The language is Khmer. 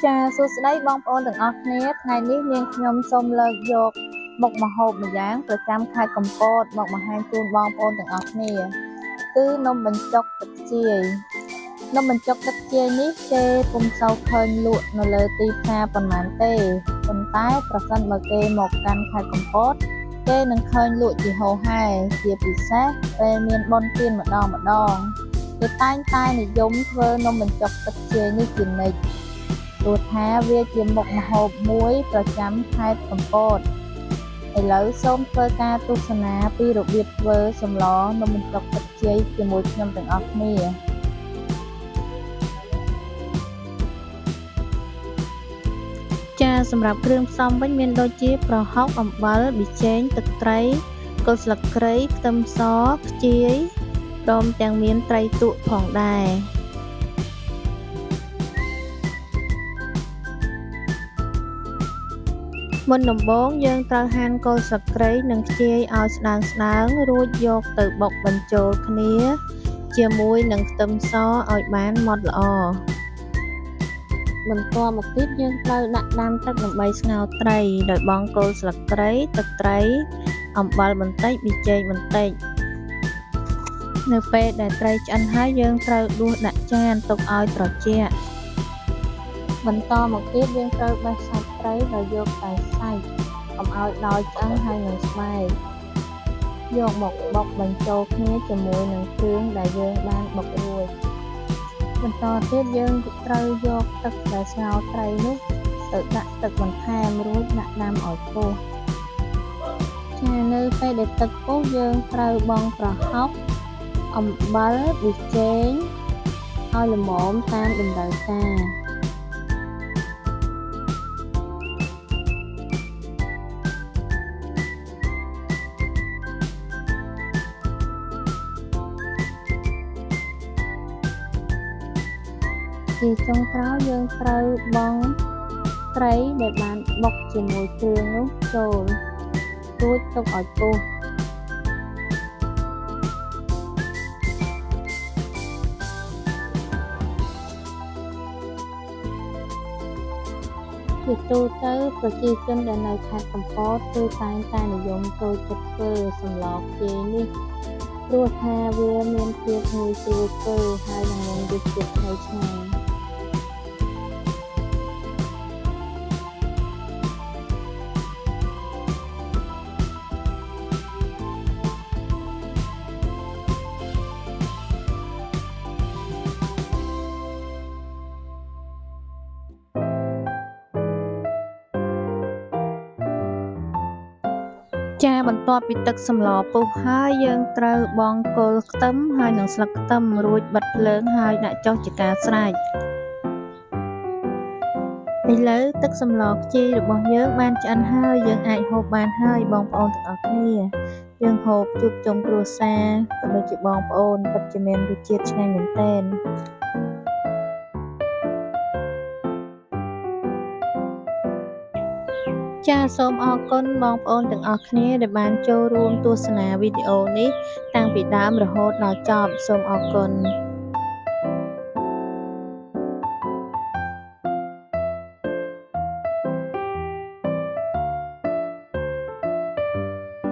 ចាសួស្តីបងប្អូនទាំងអស់គ្នាថ្ងៃនេះនាងខ្ញុំសូមលើកយកមុខម្ហូបម្យ៉ាងប្រចាំខេត្តកំពតមកបង្ហាញជូនបងប្អូនទាំងអស់គ្នាគឺនំបញ្ចុកទឹកជាយនំបញ្ចុកទឹកជាយនេះគេពុំសូវឃើញលក់នៅលើទីផ្សារប៉ុន្មានទេប៉ុន្តែប្រសិនបើគេមកកាន់ខេត្តកំពតគេនឹងឃើញលក់ជាហូរហែជាពិសេសពេលមានបុណ្យទានម្ដងគេតែងតែនិយមធ្វើនំបញ្ចុកទឹកជាយនេះជានិច្ចព្រោះថាវាជាមុខម្ហូបមួយប្រចាំខេត្តកំពតឥឡូវសូមធ្វើការទស្សនាពីរបៀបធ្វើសម្លនំបញ្ចុកទឹកជាយជាមួយខ្ញុំទាំងអស់គ្នាចាសម្រាប់គ្រឿងផ្សំវិញមានដូចជាប្រហុកអំបិលប៊ីចេងទឹកត្រីគល់ស្លឹកគ្រៃខ្ទឹមសខ្ជាយព្រមទាំងមានត្រីទក់ផងដែរមុនដំបូងយើងត្រូវហាន់គល់ស្លឹកគ្រៃនិងខ្ជាយឲ្យស្ដើងរួចយកទៅបុកបញ្ចូលគ្នាជាមួយនឹងខ្ទឹមសឲ្យបានម៉ដ្ឋល្អបន្ទាប់មកទៀតយើងត្រូវដាក់ដាំទឹកដើម្បីស្ងោរត្រីដោយបង់គល់ស្លឹកគ្រៃទឹកត្រីអំបិលបន្តិចប៊ីចេងបន្តិចនៅពេលដែលត្រីឆ្អិនហើយយើងត្រូវដួសដាក់ចានទុកឲ្យត្រជាក់បន្តមកទៀតយើងត្រូវបេះសាច់ត្រីដោយយកតែសាច់កុំឲ្យដោយឆ្អឹងហើយនឹងស្បែកយកមកបុកបញ្ចូលគ្នាជាមួយនឹងគ្រឿងដែលយើងបានបុករួចបន្តទៀតយើងត្រូវយកទឹកដែលស្ងោរត្រីនោះទៅដាក់ទឹកបន្ថែមរួចដាក់ដាំឲ្យពុះចានៅពេលដែលទឹកពុះយើងត្រូវបង់ប្រហុកអំបិលប៊ីចេងឲ្យល្មមតាមតម្រូវការជាចុងក្រោយយើងត្រូវបង់ត្រីដែលបានបុកជាមួយគ្រឿងនោះចូលរួចទុកឲ្យពុះជាទូទៅប្រជាជនដែលនៅខេត្តកំពតគឺតែងតែនិយមចូលចិត្តធ្វើសម្លខ្ជាយនេះព្រោះថាវាមានភាពងាយស្រួលធ្វើហើយនឹងមានរសជាតិឈ្ងុយឆ្ងាញ់ចាបន្ទាប់ពីទឹកសម្លពុះហើយយើងត្រូវបង់គល់ខ្ទឹមហើយនឹងស្លឹកខ្ទឹមរួចបិទភ្លើងហើយដាក់ចុះជាការស្រេចឥឡូវទឹកសម្លខ្ជាយរបស់យើងបានឆ្អិនហើយយើងអាចហូបបានហើយបងប្អូនទាំងអស់គ្នាយើងហូបជួបជុំគ្រួសារក៏ដូចជាបងប្អូនពិតជាមានរសជាតិឆ្ងាញ់មែនទែនចាសសូមអរគុណបងប្អូនទាំងអស់គ្នាដែលបានចូលរួមទស្សនាវីដេអូនេះតាំងពីដើមរហូតដល់ចប់សូមអរគុណ